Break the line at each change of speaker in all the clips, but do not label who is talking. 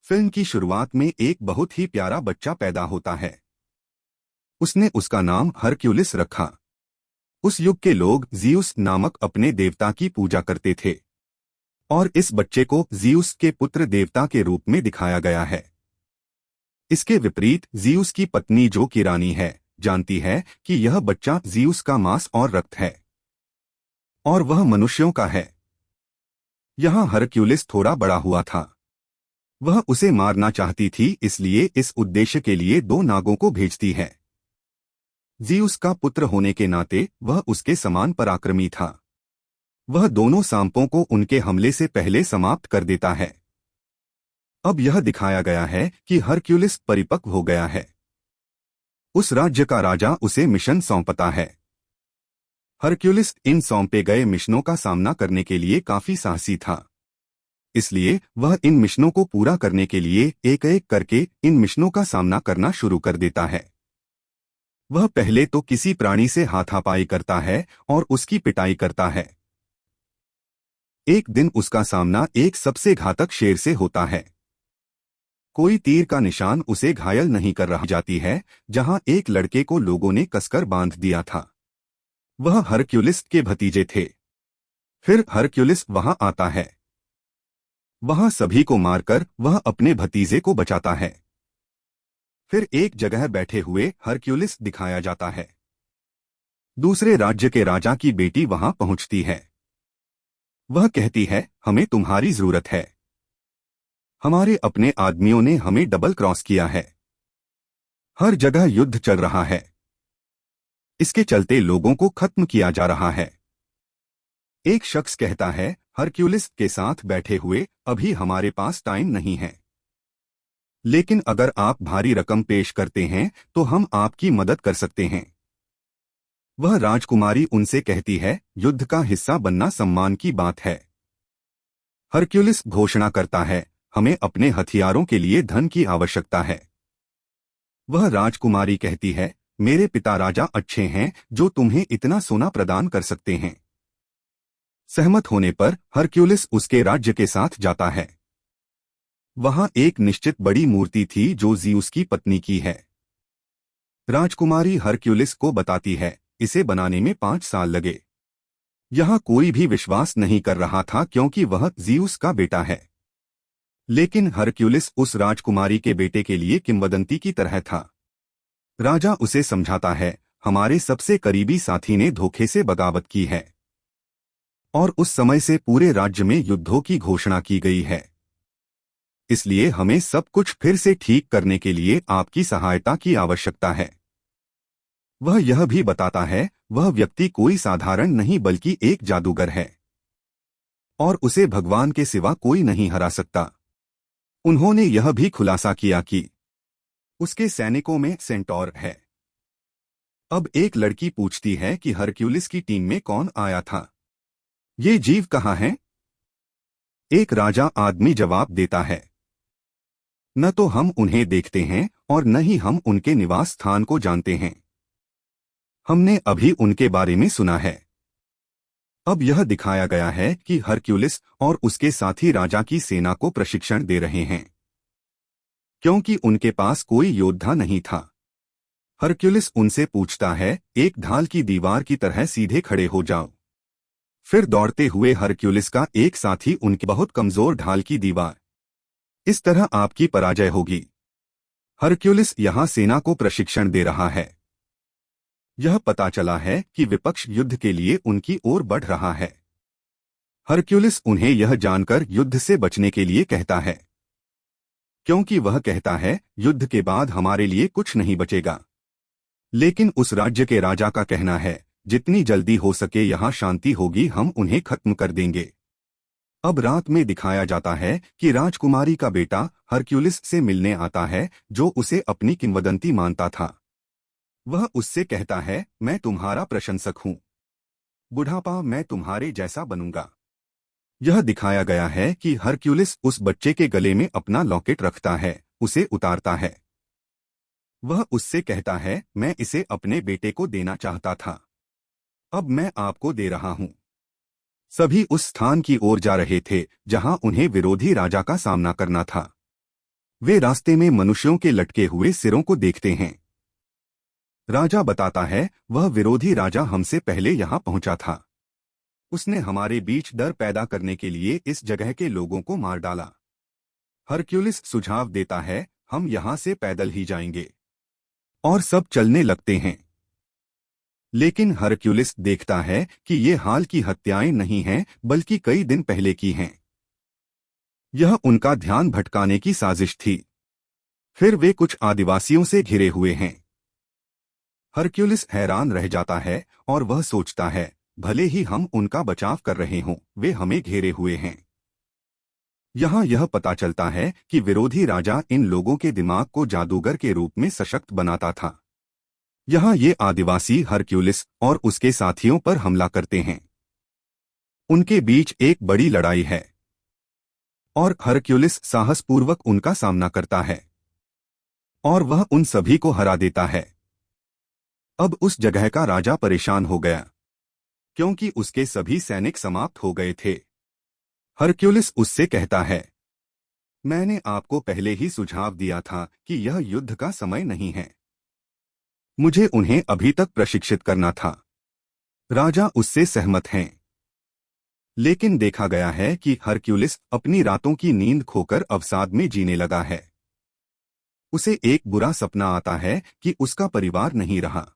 Film की शुरुआत में एक बहुत ही प्यारा बच्चा पैदा होता है। उसने उसका नाम हरक्यूलिस रखा। उस युग के लोग ज़ीउस नामक अपने देवता की पूजा करते थे और इस बच्चे को ज़ीउस के पुत्र देवता के रूप में दिखाया गया है। इसके विपरीत ज़ीउस की पत्नी जो कि रानी है, जानती है कि यह बच्चा ज़ीउस का मांस और रक्त है और वह मनुष्यों का है। यहाँ हरक्यूलिस थोड़ा बड़ा हुआ था। वह उसे मारना चाहती थी, इसलिए इस उद्देश्य के लिए 2 नागों को भेजती है। ज़ीउस का पुत्र होने के नाते वह उसके समान पराक्रमी था। वह दोनों सांपों को उनके हमले से पहले समाप्त कर देता है। अब यह दिखाया गया है कि हरक्यूलिस परिपक्व हो गया है। उस राज्य का राजा उसे मिशन सौंपता है। हरक्यूलिस इन सौंपे गए मिशनों का सामना करने के लिए काफी साहसी था, इसलिए वह इन मिशनों को पूरा करने के लिए एक एक करके इन मिशनों का सामना करना शुरू कर देता है। वह पहले तो किसी प्राणी से हाथापाई करता है और उसकी पिटाई करता है। एक दिन उसका सामना एक सबसे घातक शेर से होता है। कोई तीर का निशान उसे घायल नहीं कर रहा जाती है, जहां एक लड़के को लोगों ने कसकर बांध दिया था। वह हरक्यूलिस के भतीजे थे। फिर हरक्यूलिस वहां आता है। वहां सभी को मारकर वह अपने भतीजे को बचाता है। फिर एक जगह बैठे हुए हरक्यूलिस दिखाया जाता है। दूसरे राज्य के राजा की बेटी वहां पहुंचती है। वह कहती है, हमें तुम्हारी जरूरत है। हमारे अपने आदमियों ने हमें डबल क्रॉस किया है। हर जगह युद्ध चल रहा है। इसके चलते लोगों को खत्म किया जा रहा है। एक शख्स कहता है, हरक्यूलिस के साथ बैठे हुए, अभी हमारे पास टाइम नहीं है, लेकिन अगर आप भारी रकम पेश करते हैं तो हम आपकी मदद कर सकते हैं। वह राजकुमारी उनसे कहती है, युद्ध का हिस्सा बनना सम्मान की बात है। हरक्यूलिस घोषणा करता है, हमें अपने हथियारों के लिए धन की आवश्यकता है। वह राजकुमारी कहती है, मेरे पिता राजा अच्छे हैं जो तुम्हें इतना सोना प्रदान कर सकते हैं। सहमत होने पर हरक्यूलिस उसके राज्य के साथ जाता है। वहां एक निश्चित बड़ी मूर्ति थी जो ज़ीउस की पत्नी की है। राजकुमारी हरक्यूलिस को बताती है, इसे बनाने में 5 साल लगे। यहाँ कोई भी विश्वास नहीं कर रहा था क्योंकि वह ज़ीउस का बेटा है। लेकिन हरक्यूलिस उस राजकुमारी के बेटे के लिए किंवदंती की तरह था। राजा उसे समझाता है, हमारे सबसे करीबी साथी ने धोखे से बगावत की है और उस समय से पूरे राज्य में युद्धों की घोषणा की गई है। इसलिए हमें सब कुछ फिर से ठीक करने के लिए आपकी सहायता की आवश्यकता है। वह यह भी बताता है, वह व्यक्ति कोई साधारण नहीं बल्कि एक जादूगर है और उसे भगवान के सिवा कोई नहीं हरा सकता। उन्होंने यह भी खुलासा किया कि उसके सैनिकों में सेंटौर है। अब एक लड़की पूछती है कि हरक्यूलिस की टीम में कौन आया था, ये जीव कहाँ हैं? एक राजा आदमी जवाब देता है, न तो हम उन्हें देखते हैं और न ही हम उनके निवास स्थान को जानते हैं। हमने अभी उनके बारे में सुना है। अब यह दिखाया गया है कि हरक्यूलिस और उसके साथी राजा की सेना को प्रशिक्षण दे रहे हैं, क्योंकि उनके पास कोई योद्धा नहीं था। हरक्यूलिस उनसे पूछता है, एक ढाल की दीवार की तरह सीधे खड़े हो जाओ। फिर दौड़ते हुए हरक्यूलिस का एक साथी उनकी बहुत कमजोर ढाल की दीवार, इस तरह आपकी पराजय होगी। हरक्यूलिस यहाँ सेना को प्रशिक्षण दे रहा है। यह पता चला है कि विपक्ष युद्ध के लिए उनकी ओर बढ़ रहा है। हरक्यूलिस उन्हें यह जानकर युद्ध से बचने के लिए कहता है, क्योंकि वह कहता है, युद्ध के बाद हमारे लिए कुछ नहीं बचेगा। लेकिन उस राज्य के राजा का कहना है, जितनी जल्दी हो सके यहाँ शांति होगी, हम उन्हें खत्म कर देंगे। अब रात में दिखाया जाता है कि राजकुमारी का बेटा हरक्यूलिस से मिलने आता है, जो उसे अपनी किंवदंती मानता था। वह उससे कहता है, मैं तुम्हारा प्रशंसक हूँ। बुढ़ापा मैं तुम्हारे जैसा बनूंगा। यह दिखाया गया है कि हरक्यूलिस उस बच्चे के गले में अपना लॉकेट रखता है, उसे उतारता है। वह उससे कहता है, मैं इसे अपने बेटे को देना चाहता था, अब मैं आपको दे रहा हूँ। सभी उस स्थान की ओर जा रहे थे जहां उन्हें विरोधी राजा का सामना करना था। वे रास्ते में मनुष्यों के लटके हुए सिरों को देखते हैं। राजा बताता है, वह विरोधी राजा हमसे पहले यहाँ पहुंचा था। उसने हमारे बीच डर पैदा करने के लिए इस जगह के लोगों को मार डाला। हरक्यूलिस सुझाव देता है, हम यहाँ से पैदल ही जाएंगे। और सब चलने लगते हैं। लेकिन हरक्यूलिस देखता है कि ये हाल की हत्याएं नहीं हैं, बल्कि कई दिन पहले की हैं। यह उनका ध्यान भटकाने की साजिश थी। फिर वे कुछ आदिवासियों से घिरे हुए हैं। हरक्यूलिस हैरान रह जाता है और वह सोचता है, भले ही हम उनका बचाव कर रहे हों, वे हमें घेरे हुए हैं। यहाँ यह पता चलता है कि विरोधी राजा इन लोगों के दिमाग को जादूगर के रूप में सशक्त बनाता था। यहाँ ये आदिवासी हरक्यूलिस और उसके साथियों पर हमला करते हैं। उनके बीच एक बड़ी लड़ाई है और हरक्यूलिस साहसपूर्वक उनका सामना करता है और वह उन सभी को हरा देता है। अब उस जगह का राजा परेशान हो गया, क्योंकि उसके सभी सैनिक समाप्त हो गए थे। हरक्यूलिस उससे कहता है, मैंने आपको पहले ही सुझाव दिया था कि यह युद्ध का समय नहीं है। मुझे उन्हें अभी तक प्रशिक्षित करना था। राजा उससे सहमत हैं। लेकिन देखा गया है कि हरक्यूलिस अपनी रातों की नींद खोकर अवसाद में जीने लगा है। उसे एक बुरा सपना आता है कि उसका परिवार नहीं रहा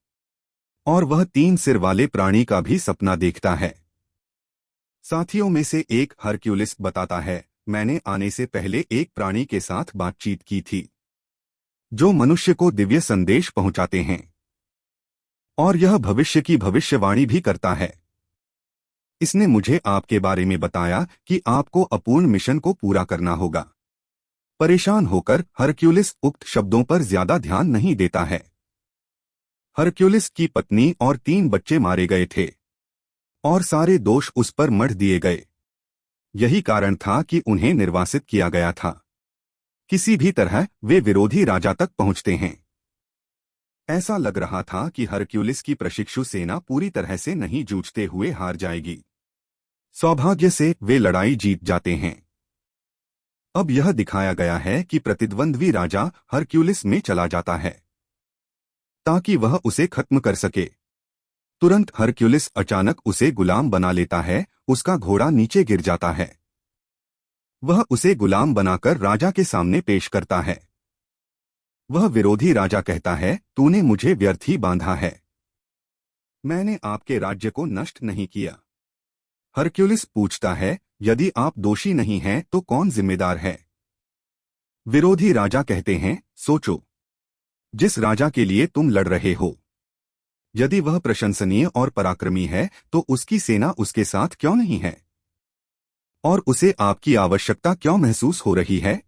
और वह 3 सिर वाले प्राणी का भी सपना देखता है। साथियों में से एक हरक्यूलिस बताता है, मैंने आने से पहले एक प्राणी के साथ बातचीत की थी, जो मनुष्य को दिव्य संदेश पहुंचाते हैं और यह भविष्य की भविष्यवाणी भी करता है। इसने मुझे आपके बारे में बताया कि आपको अपूर्ण मिशन को पूरा करना होगा। परेशान होकर हरक्यूलिस उक्त शब्दों पर ज्यादा ध्यान नहीं देता है। हरक्यूलिस की पत्नी और 3 बच्चे मारे गए थे और सारे दोष उस पर मढ़ दिए गए। यही कारण था कि उन्हें निर्वासित किया गया था। किसी भी तरह वे विरोधी राजा तक पहुंचते हैं। ऐसा लग रहा था कि हरक्यूलिस की प्रशिक्षु सेना पूरी तरह से नहीं जूझते हुए हार जाएगी। सौभाग्य से वे लड़ाई जीत जाते हैं। अब यह दिखाया गया है कि प्रतिद्वंद्वी राजा हरक्यूलिस में चला जाता है ताकि वह उसे खत्म कर सके। तुरंत हरक्यूलिस अचानक उसे गुलाम बना लेता है। उसका घोड़ा नीचे गिर जाता है। वह उसे गुलाम बनाकर राजा के सामने पेश करता है। वह विरोधी राजा कहता है, तूने मुझे व्यर्थ ही बांधा है। मैंने आपके राज्य को नष्ट नहीं किया। हरक्यूलिस पूछता है, यदि आप दोषी नहीं हैं तो कौन जिम्मेदार है? विरोधी राजा कहते हैं, सोचो, जिस राजा के लिए तुम लड़ रहे हो, यदि वह प्रशंसनीय और पराक्रमी है तो उसकी सेना उसके साथ क्यों नहीं है? और उसे आपकी आवश्यकता क्यों महसूस हो रही है?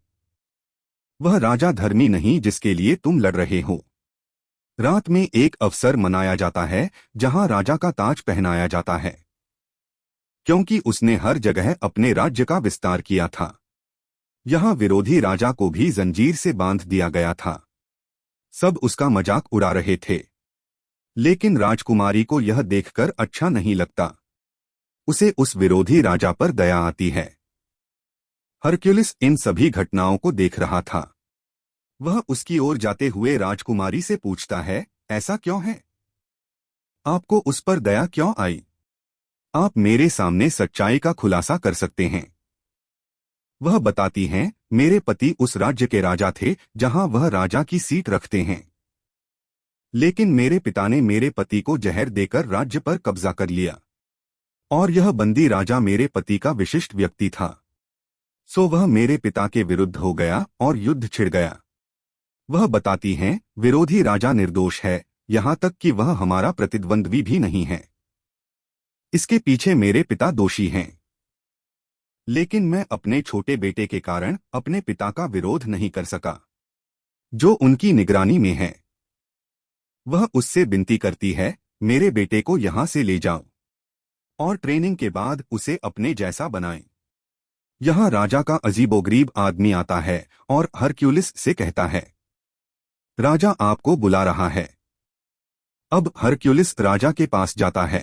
वह राजा धर्मी नहीं जिसके लिए तुम लड़ रहे हो। रात में एक अवसर मनाया जाता है जहां राजा का ताज पहनाया जाता है, क्योंकि उसने हर जगह अपने राज्य का विस्तार किया था। यहां विरोधी राजा को भी जंजीर से बांध दिया गया था। सब उसका मजाक उड़ा रहे थे, लेकिन राजकुमारी को यह देखकर अच्छा नहीं लगता। उसे उस विरोधी राजा पर दया आती है। हरक्यूलिस इन सभी घटनाओं को देख रहा था। वह उसकी ओर जाते हुए राजकुमारी से पूछता है, ऐसा क्यों है? आपको उस पर दया क्यों आई? आप मेरे सामने सच्चाई का खुलासा कर सकते हैं। वह बताती हैं, मेरे पति उस राज्य के राजा थे जहां वह राजा की सीट रखते हैं। लेकिन मेरे पिता ने मेरे पति को जहर देकर राज्य पर कब्जा कर लिया और यह बंदी राजा मेरे पति का विशिष्ट व्यक्ति था। सो वह मेरे पिता के विरुद्ध हो गया और युद्ध छिड़ गया। वह बताती हैं, विरोधी राजा निर्दोष है, यहां तक कि वह हमारा प्रतिद्वंद्वी भी नहीं है। इसके पीछे मेरे पिता दोषी हैं। लेकिन मैं अपने छोटे बेटे के कारण अपने पिता का विरोध नहीं कर सका, जो उनकी निगरानी में है। वह उससे विनती करती है, मेरे बेटे को यहां से ले जाओ और ट्रेनिंग के बाद उसे अपने जैसा बनाएं। यहाँ राजा का अजीबोगरीब आदमी आता है और हरक्यूलिस से कहता है, राजा आपको बुला रहा है। अब हरक्यूलिस राजा के पास जाता है।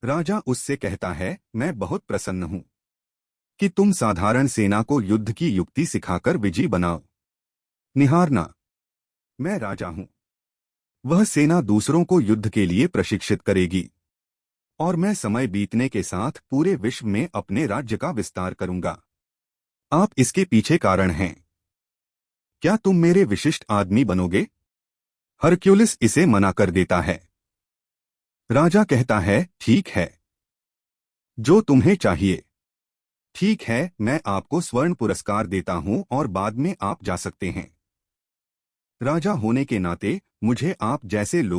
राजा उससे कहता है, मैं बहुत प्रसन्न हूं कि तुम साधारण सेना को युद्ध की युक्ति सिखाकर विजयी बनाओ। निहारना, मैं राजा हूं। वह सेना दूसरों को युद्ध के लिए प्रशिक्षित करेगी और मैं समय बीतने के साथ पूरे विश्व में अपने राज्य का विस्तार करूंगा। आप इसके पीछे कारण हैं। क्या तुम मेरे विशिष्ट आदमी बनोगे? हरक्यूलिस इसे मना कर देता है। राजा कहता है, ठीक है, जो तुम्हें चाहिए। ठीक है, मैं आपको स्वर्ण पुरस्कार देता हूं और बाद में आप जा सकते हैं। राजा होने के नाते मुझे आप जैसे लोगों